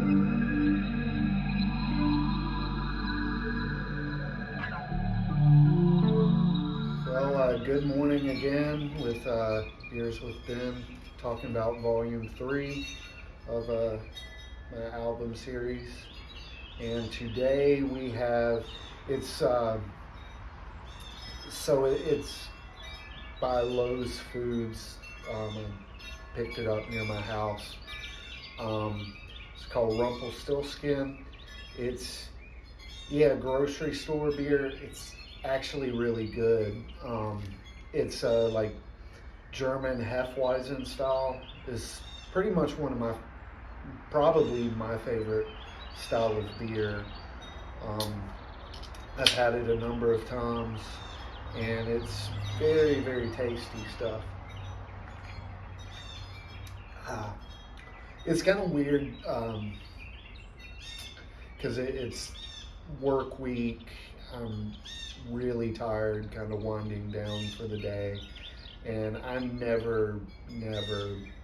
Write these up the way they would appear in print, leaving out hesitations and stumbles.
Well, good morning again with Beers with Ben, talking about Volume 3 of my album series. And today we have, it's, it's by Lowe's Foods. I picked it up near my house. It's called Rumpelstiltskin. It's, yeah, grocery store beer. It's actually really good. It's like German Hefeweizen style. Is pretty much one of my, probably my favorite style of beer. Um, I've had it a number of times, and it's very, very tasty stuff. Uh, it's kind of weird because it's work week. I'm really tired, kind of winding down for the day, and I never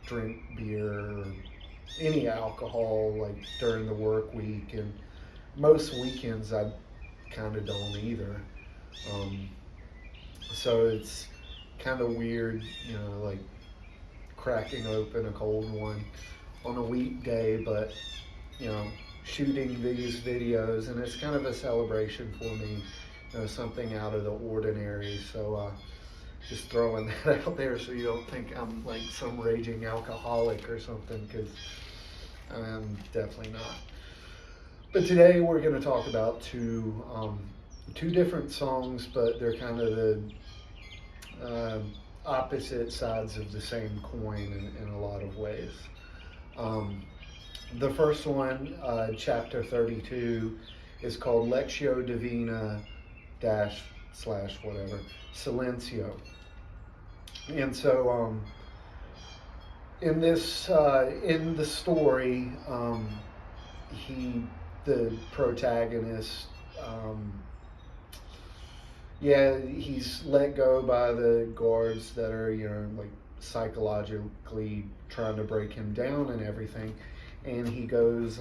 drink beer or any alcohol like during the work week, and most weekends I kind of don't either. Um, so it's kind of weird, like cracking open a cold one on a weekday, but you know, shooting these videos, and it's kind of a celebration for me, something out of the ordinary. So just throwing that out there so you don't think I'm like some raging alcoholic or something, because I'm definitely not. But today we're going to talk about two different songs, but they're kind of the uh, opposite sides of the same coin in a lot of ways. Um, the first one, chapter 32, is called Lectio Divina dash slash whatever Silencio. And so in the story, he the protagonist, um, yeah, he's let go by the guards that are, like psychologically trying to break him down and everything. And he goes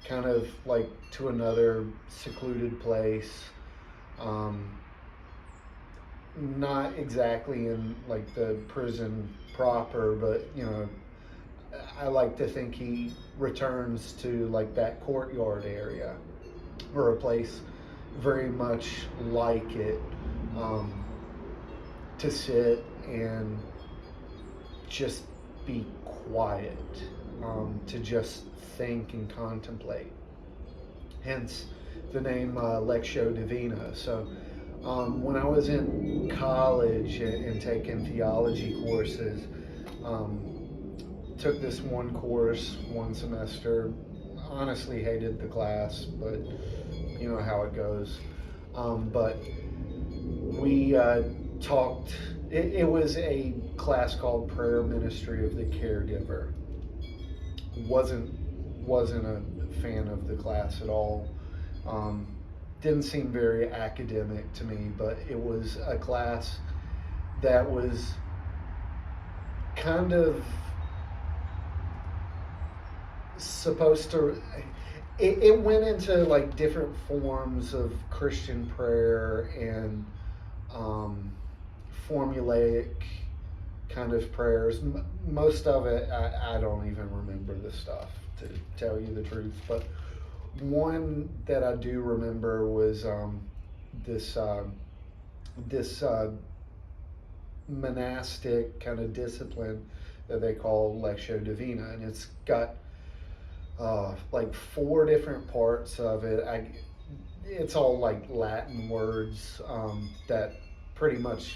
kind of like to another secluded place. Um, Not exactly in like the prison proper, but I like to think he returns to like that courtyard area, or a place very much like it, um, to sit and just be quiet, to just think and contemplate. Hence the name Lectio Divina. So when I was in college and taking theology courses, um, took this one course one semester. Honestly, hated the class, but you know how it goes. But we talked. It was a class called Prayer Ministry of the Caregiver. wasn't wasn't a fan of the class at all. Um, didn't seem very academic to me, but it was a class that was kind of supposed to. It went into like different forms of Christian prayer and um, formulaic kind of prayers. Most of it, I don't even remember the stuff, to tell you the truth. But one that I do remember was this this monastic kind of discipline that they call Lectio Divina, and it's got like four different parts of it. It's all like Latin words that pretty much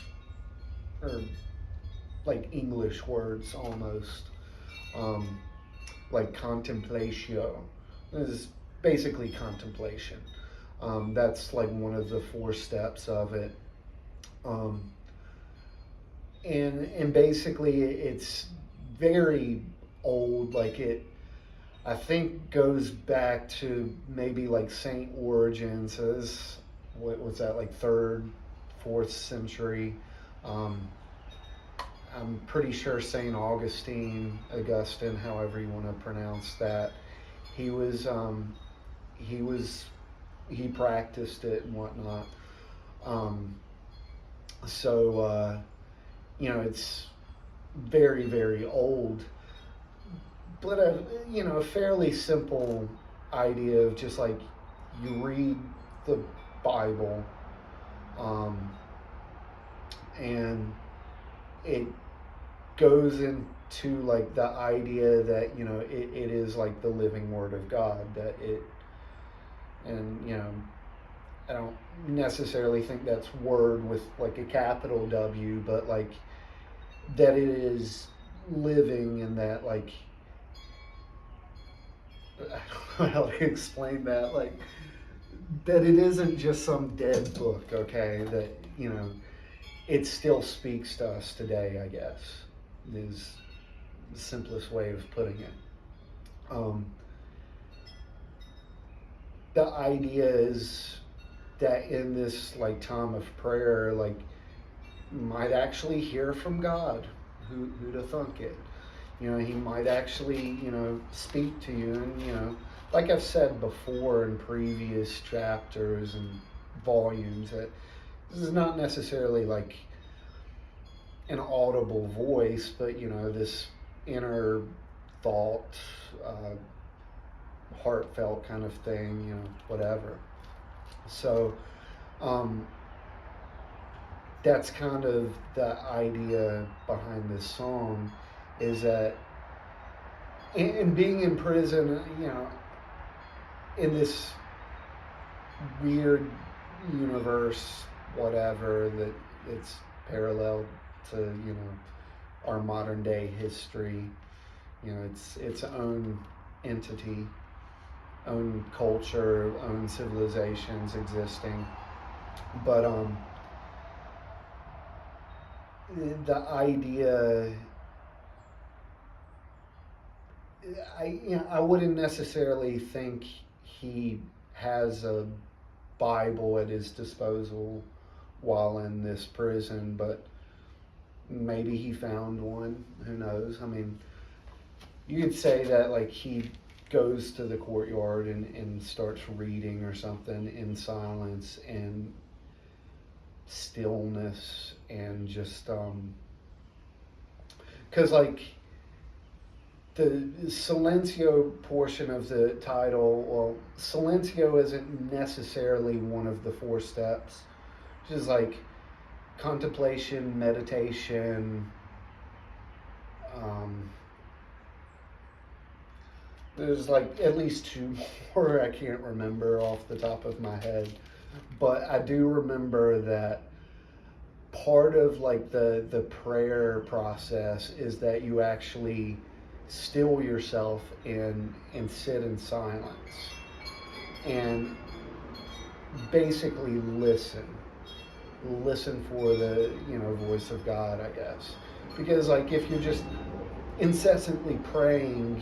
are like English words almost, um, like contemplatio. This is basically contemplation. That's like one of the four steps of it. Um, and basically it's very old. Like it, I think goes back to maybe like Saint Origen. So this, what was that, like third, fourth century. Um, I'm pretty sure Saint Augustine, Augustine, however you want to pronounce that, He was he was he practiced it and whatnot. Um, so it's very, very old, but a fairly simple idea of just like you read the Bible, um, and it goes into like the idea that it is like the living Word of God, that it and I don't necessarily think that's word with like a capital W, but like that it is living, and that like I don't know how to explain that, like that it isn't just some dead book, okay? That it still speaks to us today, I guess, is the simplest way of putting it. Um, the idea is that in this like time of prayer, like might actually hear from God. Who'd have thunk it? He might actually, speak to you. And, like I've said before in previous chapters and volumes, that this is not necessarily like an audible voice, but, this inner thought, heartfelt kind of thing, whatever. So, that's kind of the idea behind this song, is that in being in prison, in this weird universe, whatever, that it's parallel to, our modern day history, it's its own entity, own culture, own civilizations existing. But the idea, I wouldn't necessarily think he has a Bible at his disposal while in this prison, but maybe he found one. Who knows? I mean, you could say that like he goes to the courtyard and starts reading or something in silence and stillness, and just because like the silencio portion of the title, well, silencio isn't necessarily one of the four steps, which is like contemplation, meditation. There's like at least two more I can't remember off the top of my head, but I do remember that part of like the prayer process is that you actually still yourself and sit in silence and basically listen for the voice of God, I guess. Because like if you're just incessantly praying,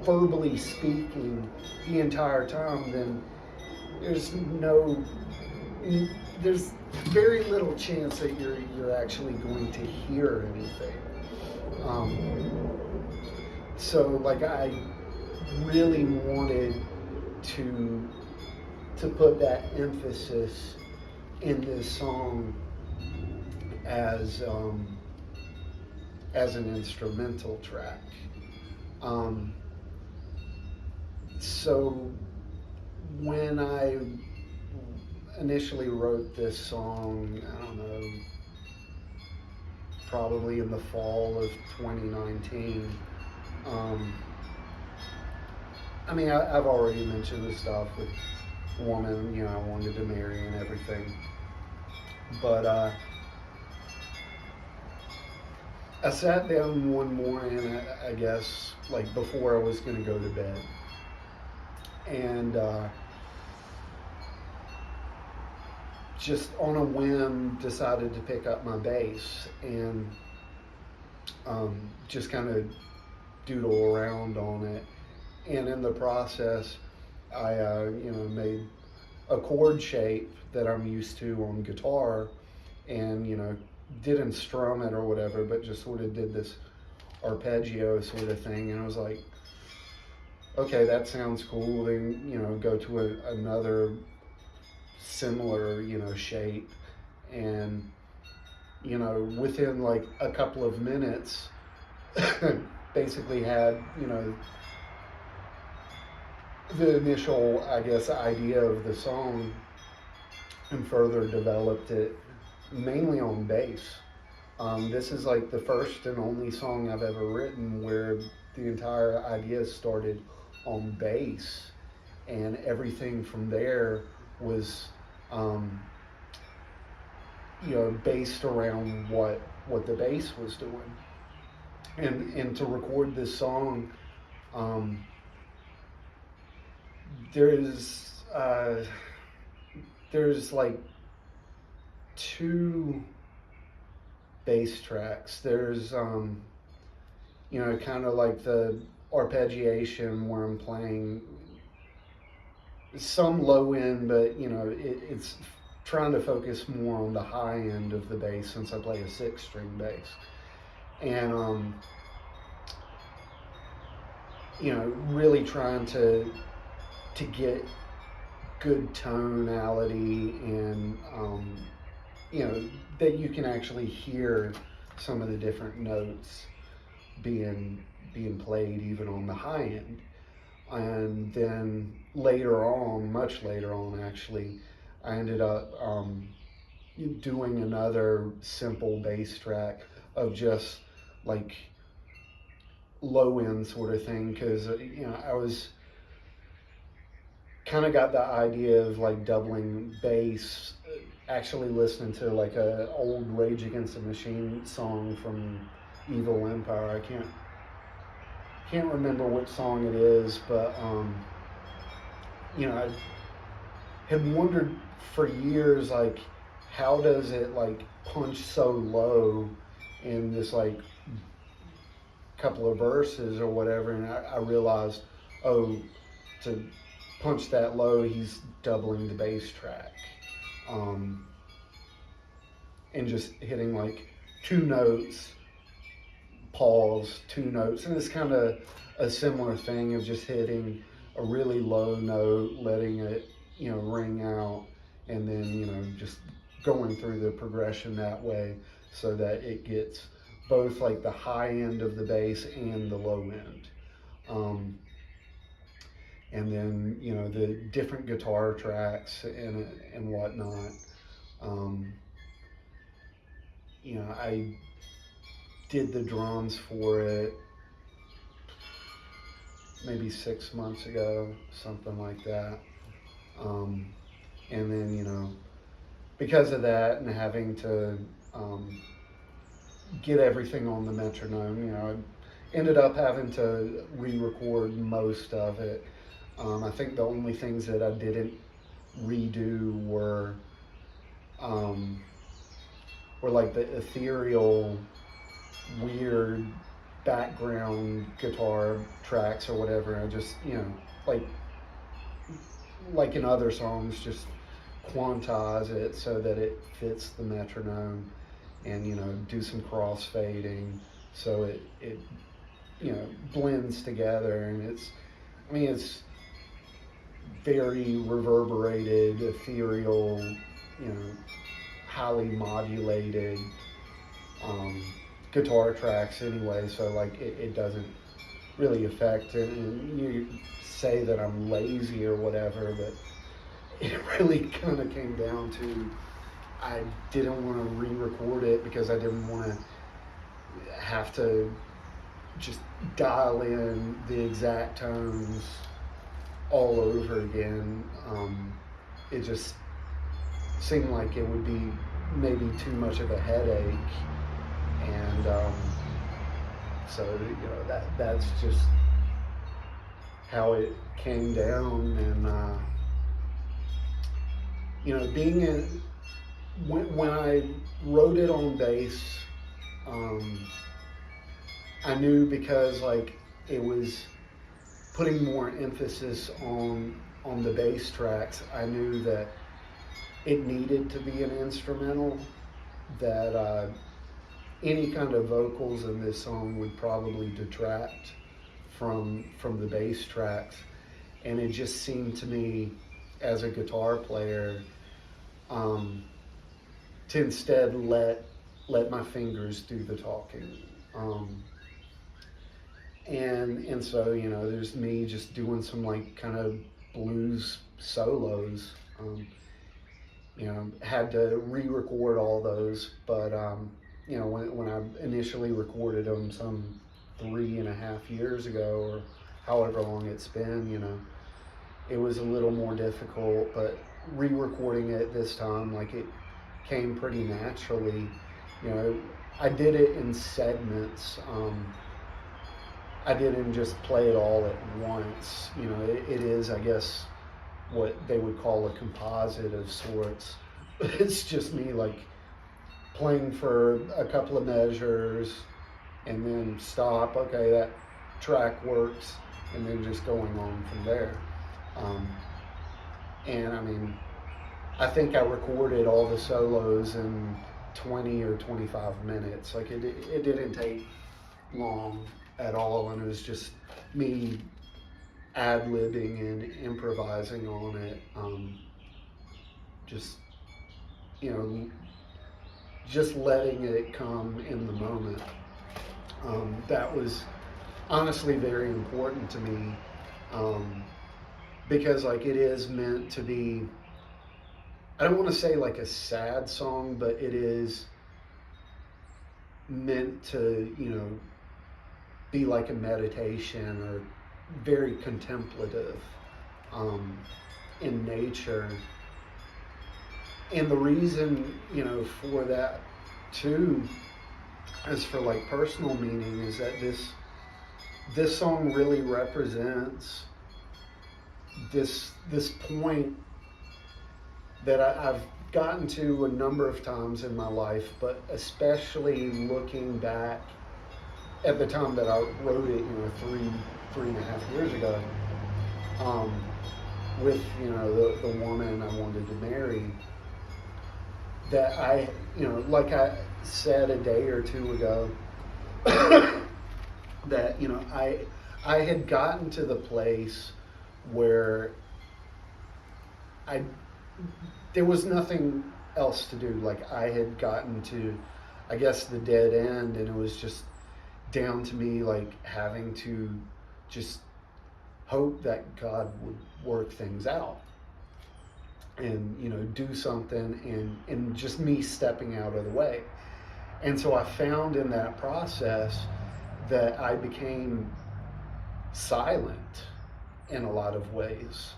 verbally speaking the entire time, then there's no there's very little chance that you're actually going to hear anything. So like I really wanted to put that emphasis in this song as an instrumental track. So when I initially wrote this song, I don't know, probably in the fall of 2019. I mean, I've already mentioned the stuff with the woman, I wanted to marry and everything. But I sat down one morning, I guess, like before I was going to go to bed. And just on a whim decided to pick up my bass and just kind of doodle around on it. And in the process, I made a chord shape that I'm used to on guitar, and didn't strum it or whatever, but just sort of did this arpeggio sort of thing. And I was like, okay, that sounds cool. Then, go to another similar, shape. And, within like a couple of minutes, basically had, the initial, I guess, idea of the song and further developed it mainly on bass. This is like the first and only song I've ever written where the entire idea started on bass, and everything from there was, um, based around what the bass was doing. And to record this song, um, there's there's like two bass tracks. There's kind of like the arpeggiation where I'm playing some low end, but it's trying to focus more on the high end of the bass since I play a 6 string bass. And really trying to get good tonality, and that you can actually hear some of the different notes being played even on the high end. And then later on, much later on actually, I ended up doing another simple bass track of just like low end sort of thing, because I was kind of got the idea of like doubling bass, actually listening to like a old Rage Against the Machine song from Evil Empire. I can't remember what song it is, but I had wondered for years, like, how does it like punch so low in this like couple of verses or whatever, and I realized, oh, to punch that low, he's doubling the bass track, and just hitting like 2 notes, pause, 2 notes, and it's kind of a similar thing of just hitting a really low note, letting it ring out, and then just going through the progression that way so that it gets both like the high end of the bass and the low end. And then the different guitar tracks and whatnot. Um, I did the drums for it maybe 6 months ago, something like that. Um, and then because of that and having to get everything on the metronome, I ended up having to re-record most of it. I think the only things that I didn't redo um, were like the ethereal, weird background guitar tracks or whatever. I just, like like in other songs, just quantize it so that it fits the metronome, and do some crossfading so it blends together, and it's very reverberated, ethereal, highly modulated guitar tracks anyway, so like it doesn't really affect it. And you say that I'm lazy or whatever, but it really kind of came down to, I didn't want to re-record it because I didn't want to have to just dial in the exact tones all over again. It just seemed like it would be maybe too much of a headache, and so that's just how it came down. And being in when I wrote it on bass, I knew, because like it was putting more emphasis on the bass tracks, I knew that it needed to be an instrumental, that any kind of vocals in this song would probably detract from the bass tracks, and it just seemed to me as a guitar player um, to instead let my fingers do the talking. Um, and so there's me just doing some like kind of blues solos. Had to re-record all those, but when I initially recorded them some 3.5 years ago, or however long it's been, it was a little more difficult, but re-recording it this time, like, it came pretty naturally. you know I did it in segments. I didn't just play it all at once. It is, I guess, what they would call a composite of sorts. It's just me like playing for a couple of measures and then stop. Okay, that track works, and then just going on from there. Um, and I mean, I think I recorded all the solos in 20 or 25 minutes. Like, it didn't take long at all, and it was just me ad-libbing and improvising on it. Just you know just letting it come in the moment. That was honestly very important to me, because like it is meant to be, I don't want to say like a sad song, but it is meant to be like a meditation, or very contemplative in nature. And the reason, for that too, as for like personal meaning, is that this song really represents this point that I've gotten to a number of times in my life, but especially looking back at the time that I wrote it, 3.5 years ago, with the woman I wanted to marry. That like I said a day or two ago, that I had gotten to the place where I there was nothing else to do. Like, I had gotten to, I guess, the dead end, and it was just down to me like having to just hope that God would work things out, and do something, and just me stepping out of the way. And so I found in that process that I became silent in a lot of ways,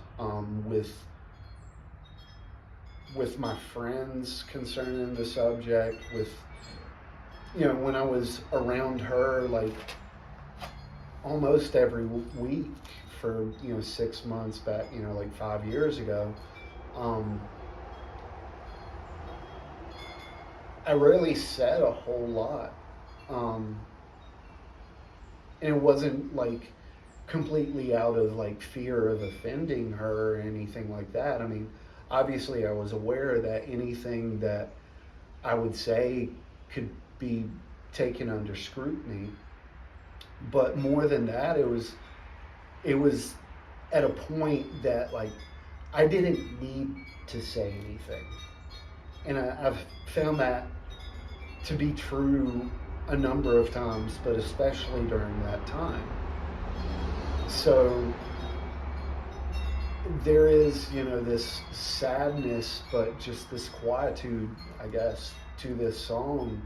with my friends concerning the subject, with when I was around her like almost every week for 6 months back, like 5 years ago. I rarely said a whole lot. And it wasn't like completely out of like fear of offending her or anything like that. I mean, obviously I was aware that anything that I would say could be taken under scrutiny. But more than that, it was at a point that like I didn't need to say anything. And I've found that to be true a number of times, but especially during that time. So there is, this sadness, but just this quietude, I guess, to this song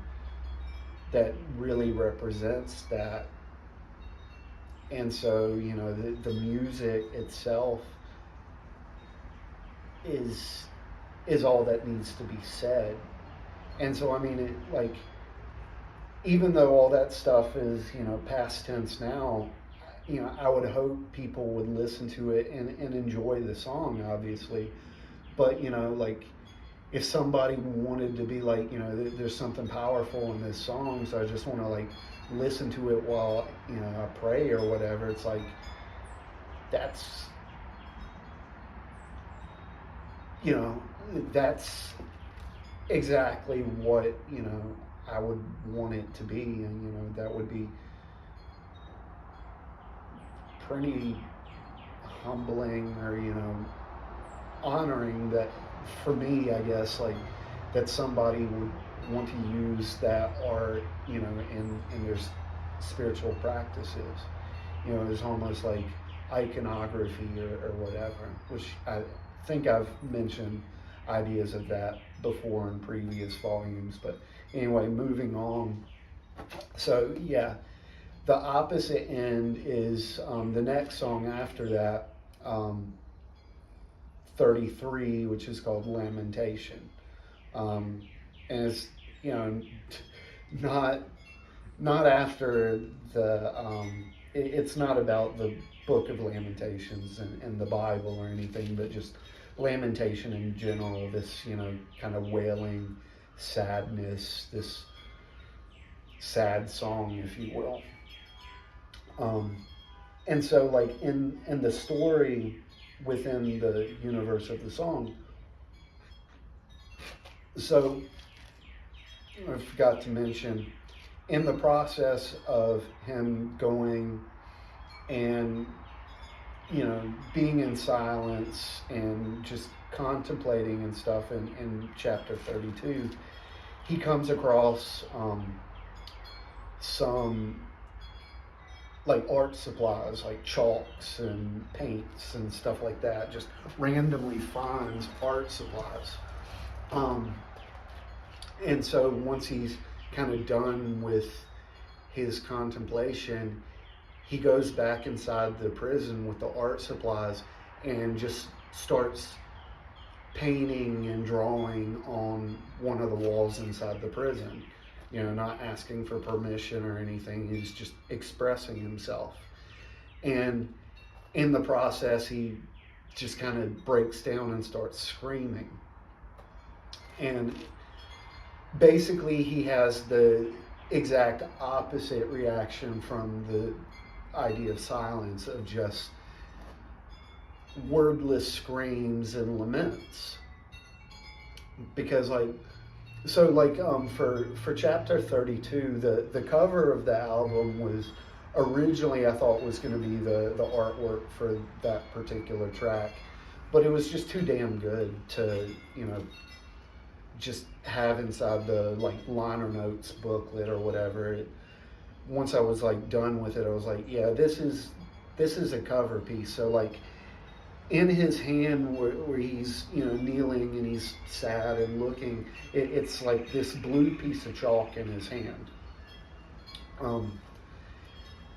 that really represents that. And so, the music itself is all that needs to be said. And so, I mean, it, like, even though all that stuff is, past tense now, I would hope people would listen to it and enjoy the song, obviously. But, like, if somebody wanted to be like, there's something powerful in this song, so I just want to, like, listen to it while, I pray or whatever, it's like, that's, that's exactly what, I would want it to be. And, that would be pretty humbling, or honoring, that for me, I guess, like, that somebody would want to use that art, in their spiritual practices. It's almost like iconography, or whatever, which I think I've mentioned ideas of that before in previous volumes. But anyway, moving on. So, yeah, the opposite end is the next song after that, um, 33, which is called Lamentation. Um, and it's, not not after the it's not about the book of Lamentations and the Bible or anything, but just lamentation in general, this kind of wailing sadness, this sad song, if you will. And so, like, in the story within the universe of the song, so I forgot to mention, in the process of him going and being in silence and just contemplating and stuff in chapter 32, he comes across some, like, art supplies, like chalks and paints and stuff like that. Just randomly finds art supplies. And so once he's kind of done with his contemplation, he goes back inside the prison with the art supplies and just starts painting and drawing on one of the walls inside the prison. Not asking for permission or anything. He's just expressing himself. And in the process, he just kind of breaks down and starts screaming. And basically, he has the exact opposite reaction from the idea of silence, of just wordless screams and laments. Because, for chapter 32, the cover of the album was originally, I thought, was going to be the artwork for that particular track, but it was just too damn good to just have inside the, like, liner notes booklet or whatever. Once I was, like, done with it, I was like, yeah, this is a cover piece. So, like, in his hand, where he's kneeling and he's sad and looking, it's like this blue piece of chalk in his hand.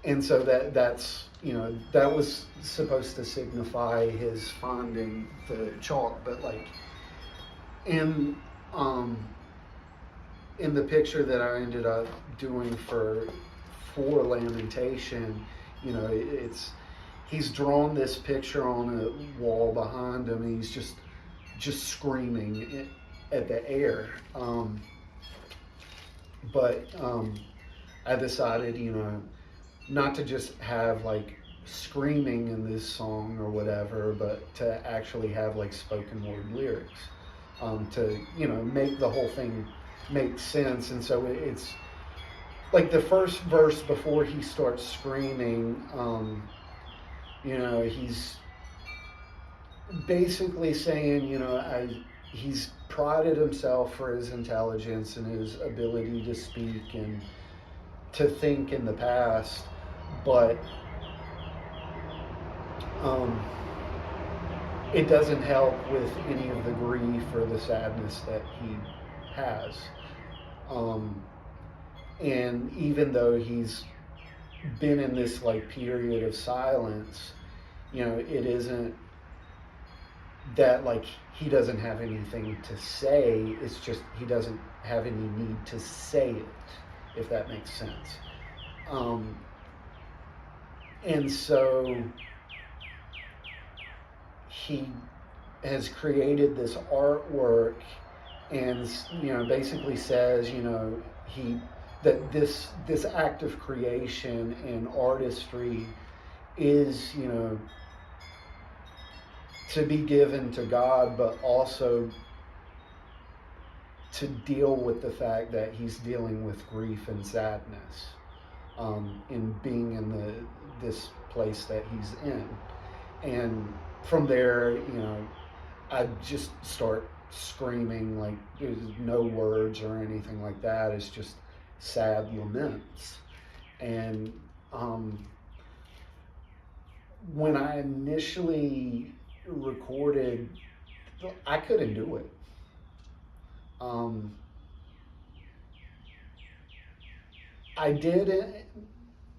And so that's that was supposed to signify his finding the chalk, but, like, in the picture that I ended up doing for Lamentation, he's drawn this picture on a wall behind him, and he's just screaming at the air. But I decided, not to just have, like, screaming in this song or whatever, but to actually have, like, spoken word lyrics, to make the whole thing make sense. And so it's like the first verse before he starts screaming. He's basically saying, he's prided himself for his intelligence and his ability to speak and to think in the past, but it doesn't help with any of the grief or the sadness that he has. And even though he's been in this, like, period of silence, it isn't that, like, he doesn't have anything to say. It's just he doesn't have any need to say it, if that makes sense. And so he has created this artwork, and basically says that this act of creation and artistry is to be given to God, but also to deal with the fact that he's dealing with grief and sadness. in being in this place that he's in. And from there, I just start screaming, like there's no words or anything like that. It's just sad laments. And when I initially recorded, I couldn't do it. Um, I did it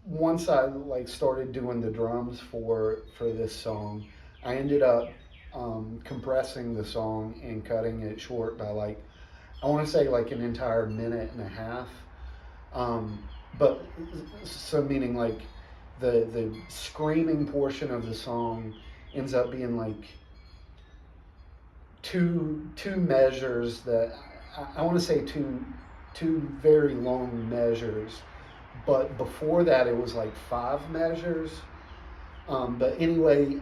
once I like started doing the drums for this song. I ended up compressing the song and cutting it short by like, I want to say like an entire minute and a half. Um, but so meaning like the screaming portion of the song ends up being like two measures that I want to say two very long measures, but before that it was like five measures. But anyway,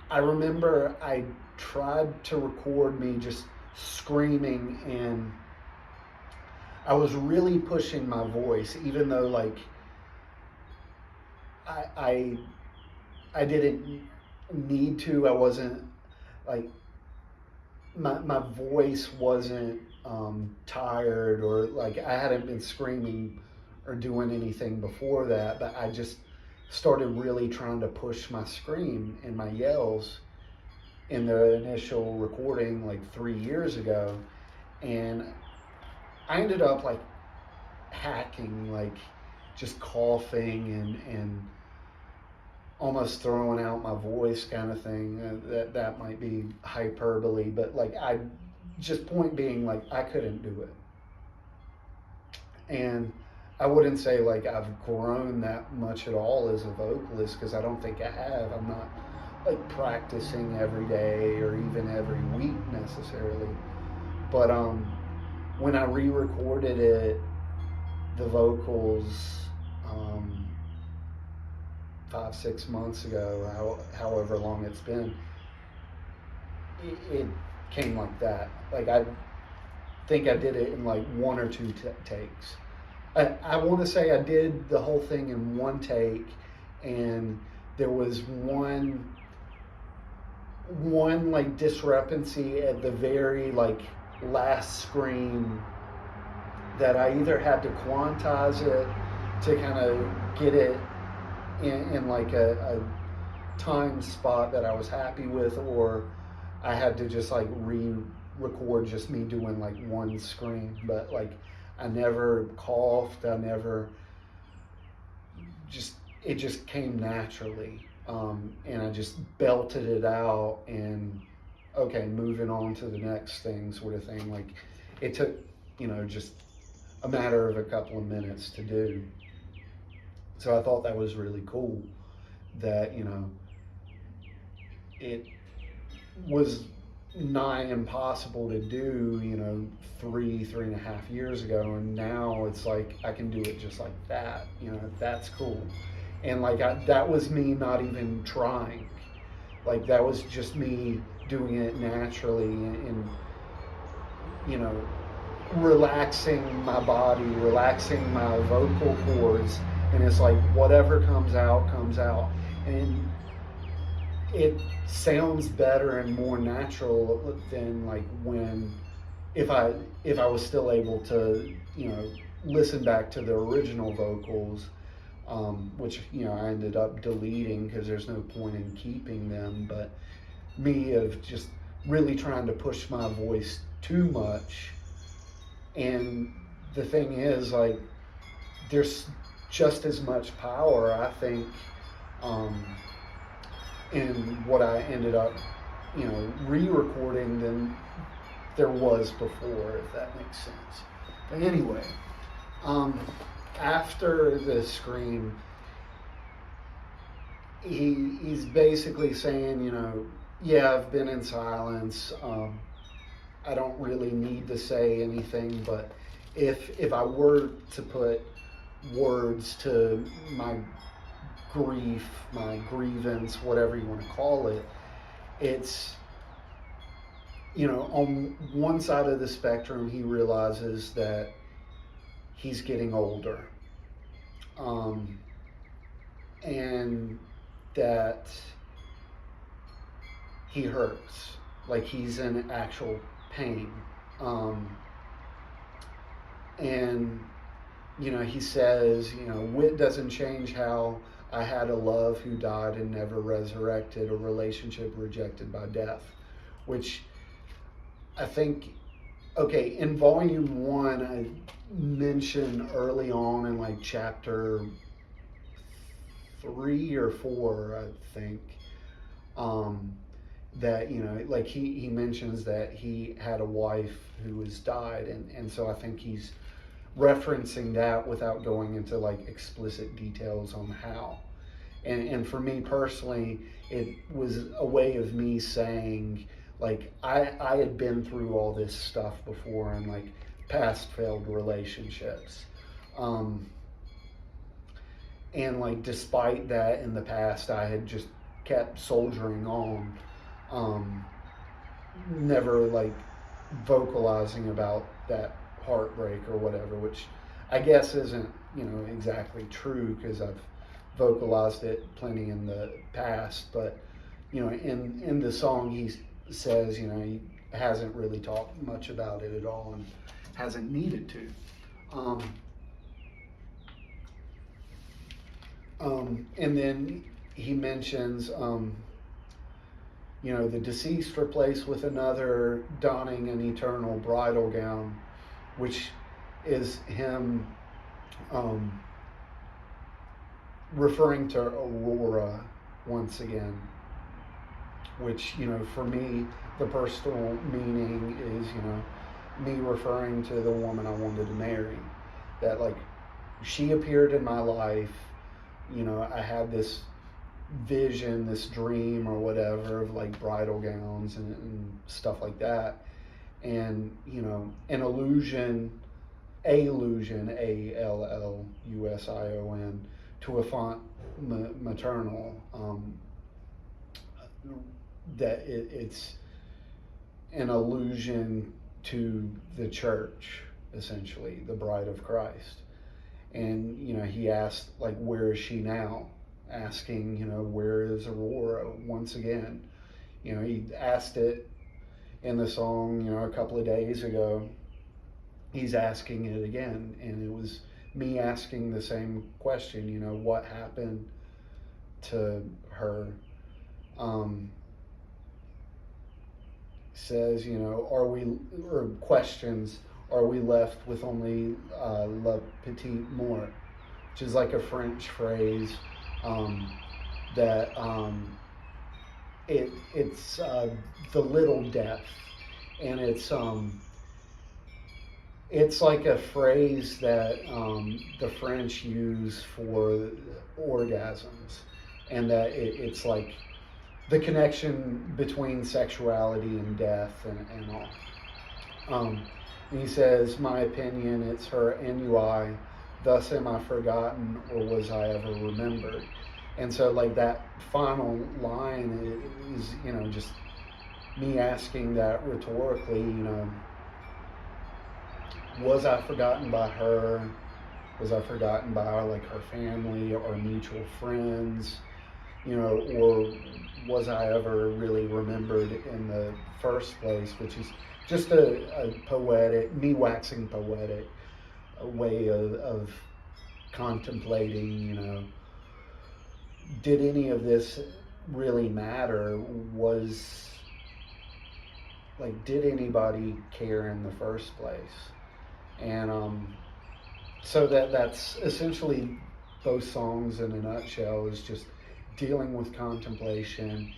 I remember I tried to record me just screaming, and I was really pushing my voice, even though like I I, I didn't need to. I wasn't like my voice wasn't tired, or like I hadn't been screaming or doing anything before that, but I just started really trying to push my scream and my yells in the initial recording like 3 years ago. And I ended up like hacking, like just coughing and almost throwing out my voice kind of thing. That might be hyperbole, but like I just point being like I couldn't do it. And I wouldn't say like I've grown that much at all as a vocalist, because I don't think I have. I'm not like practicing every day or even every week necessarily. But when I re-recorded it, the vocals, 5 6 months ago, however long it's been, it came like that. Like I think I did it in like one or two takes. I want to say I did the whole thing in one take, and there was one like discrepancy at the very like last scream that I either had to quantize it to kind of get it in like a time spot that I was happy with, or I had to just like re-record just me doing like one scream. But like I never coughed, I never just, it just came naturally. And I just belted it out, and okay, moving on to the next thing, sort of thing. Like it took, just a matter of a couple of minutes to do. So I thought that was really cool that, it was nigh impossible to do, 3.5 years ago. And now it's like I can do it just like that. That's cool. And like that was me not even trying. Like that was just me doing it naturally, and relaxing my body, relaxing my vocal cords, and it's like whatever comes out comes out, and it sounds better and more natural than like when if I was still able to listen back to the original vocals, which I ended up deleting because there's no point in keeping them. But me of just really trying to push my voice too much. And the thing is, like, there's just as much power, I think, in what I ended up, re-recording than there was before, if that makes sense. But anyway, after the scream, he's basically saying, yeah, I've been in silence. I don't really need to say anything, but if I were to put words to my grief, my grievance, whatever you want to call it, it's, on one side of the spectrum, he realizes that he's getting older. and that he hurts, like he's in actual pain. Um, and he says, wit doesn't change how I had a love who died and never resurrected, a relationship rejected by death, which I think, okay, in volume one, I mentioned early on in like chapter 3 or 4, I think, um, that, like he mentions that he had a wife who has died. And so I think he's referencing that without going into like explicit details on how. And for me personally, it was a way of me saying, like, I had been through all this stuff before in like past failed relationships. Um, and like, despite that in the past, I had just kept soldiering on, um, never like vocalizing about that heartbreak or whatever, which I guess isn't, exactly true because I've vocalized it plenty in the past. But, in the song, he says, he hasn't really talked much about it at all and hasn't needed to. And then he mentions, the deceased replaced with another donning an eternal bridal gown, which is him referring to Aurora once again, which, for me, the personal meaning is, me referring to the woman I wanted to marry. That, like, she appeared in my life, I had this vision, this dream or whatever of like bridal gowns and stuff like that. And, an illusion, allusion, Allusion, to a font maternal, that it's an allusion to the church, essentially, the bride of Christ. And, he asked, like, where is she now? Asking, where is Aurora once again? He asked it in the song, a couple of days ago. He's asking it again. And it was me asking the same question, what happened to her? Says, questions, are we left with only la petite mort, which is like a French phrase that it's the little death, and it's like a phrase that the French use for orgasms, and that it's like the connection between sexuality and death and all. And he says, my opinion, it's her ennui, thus am I forgotten, or was I ever remembered? And so, like, that final line is, just me asking that rhetorically, was I forgotten by her? Was I forgotten by, like, her family or mutual friends? Or was I ever really remembered in the first place? Which is just a poetic, me waxing poetic, a way of contemplating, did any of this really matter? Did anybody care in the first place? And so that's essentially both songs in a nutshell, is just dealing with contemplation,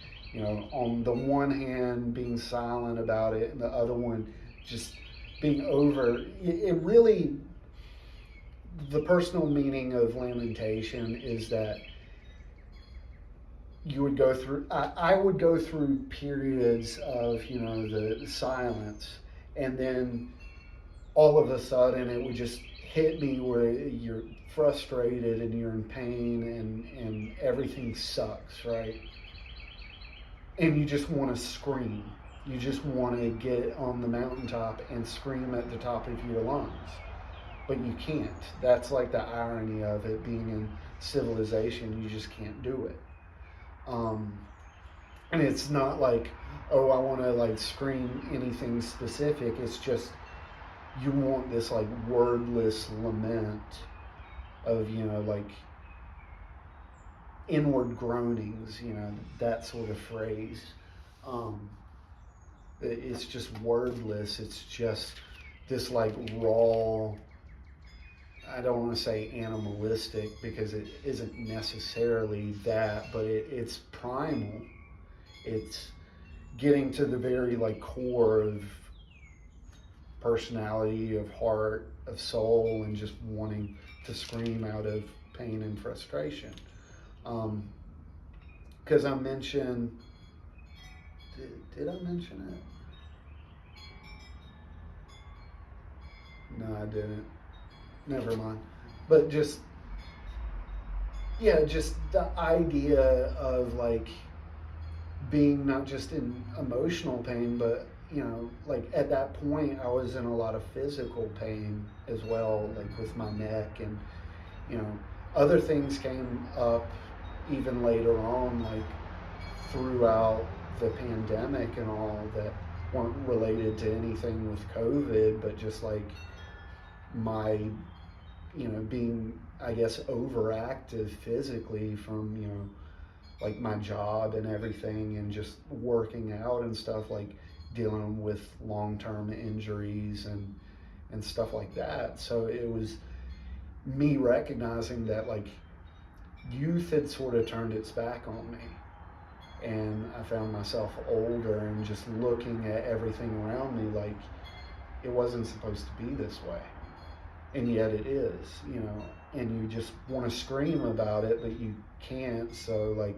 on the one hand being silent about it, and the other one just being over it. Really, the personal meaning of lamentation is that you would go through, I would go through periods of, the silence, and then all of a sudden it would just hit me where you're frustrated and you're in pain and everything sucks, right? And you just want to scream. You just want to get on the mountaintop and scream at the top of your lungs. but you can't. That's like the irony of it being in civilization. You just can't do it. Um, and it's not like, oh, I want to like scream anything specific. It's just you want this like wordless lament of, like inward groanings, that sort of phrase. Um, it's just wordless. It's just this like raw, I don't want to say animalistic because it isn't necessarily that, but it's primal. It's getting to the very like core of personality, of heart, of soul, and just wanting to scream out of pain and frustration. Because I mentioned, did I mention it? No, I didn't. Never mind. But just, yeah, just the idea of like being not just in emotional pain, but like at that point I was in a lot of physical pain as well, like with my neck, and other things came up even later on, like throughout the pandemic and all, that weren't related to anything with COVID, but just like my being, I guess, overactive physically from like my job and everything, and just working out and stuff, like dealing with long-term injuries and stuff like that. So it was me recognizing that like youth had sort of turned its back on me, and I found myself older and just looking at everything around me like it wasn't supposed to be this way, and yet it is, and you just want to scream about it, but you can't. So like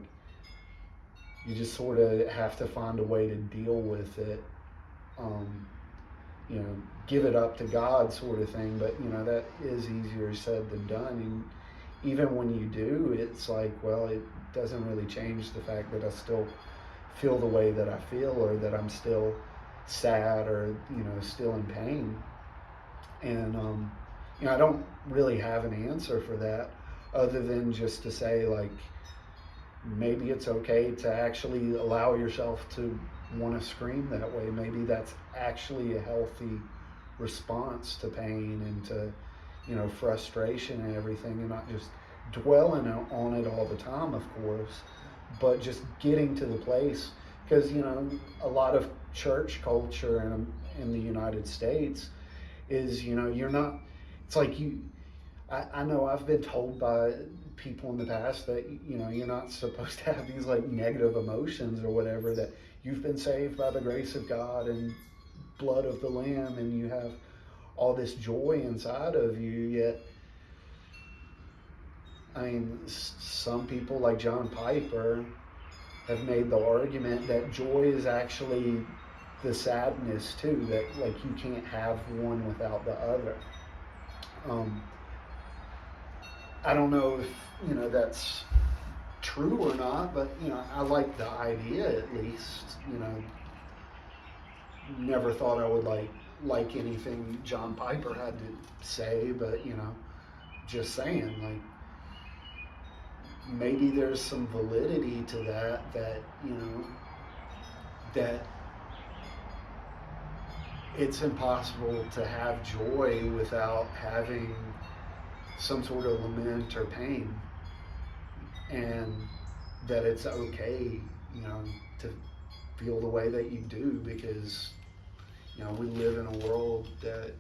you just sort of have to find a way to deal with it, give it up to God, sort of thing. But that is easier said than done. And even when you do, it's like, well, it doesn't really change the fact that I still feel the way that I feel, or that I'm still sad, or still in pain. And I don't really have an answer for that, other than just to say like maybe it's okay to actually allow yourself to want to scream that way. Maybe that's actually a healthy response to pain and to frustration and everything, and not just dwelling on it all the time, of course, but just getting to the place. Because a lot of church culture in the United States is you're not, it's like I know I've been told by people in the past that you're not supposed to have these like negative emotions or whatever, that you've been saved by the grace of God and blood of the Lamb, and you have all this joy inside of you. Yet I mean, some people like John Piper have made the argument that joy is actually the sadness too, that like you can't have one without the other. I don't know if that's true or not, but I like the idea, at least. Never thought I would like anything John Piper had to say, but just saying, like, maybe there's some validity to that that it's impossible to have joy without having some sort of lament or pain, and that it's okay, to feel the way that you do, because we live in a world that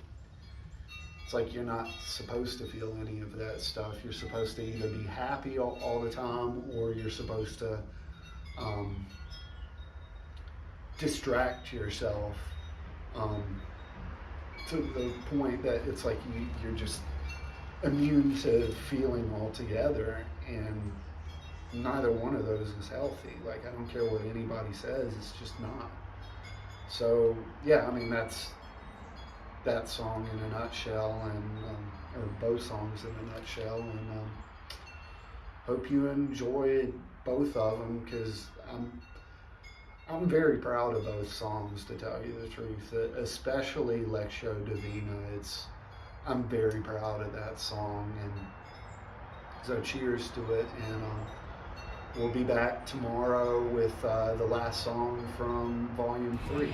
it's like you're not supposed to feel any of that stuff. You're supposed to either be happy all the time, or you're supposed to distract yourself to the point that it's like you're just immune to feeling altogether, and neither one of those is healthy. Like, I don't care what anybody says, it's just not. So yeah, I mean, that's that song in a nutshell, and or both songs in a nutshell, and hope you enjoyed both of them, because I'm very proud of both songs, to tell you the truth, especially Lectio Divina. It's I'm very proud of that song, and so cheers to it. And we'll be back tomorrow with the last song from Volume 3.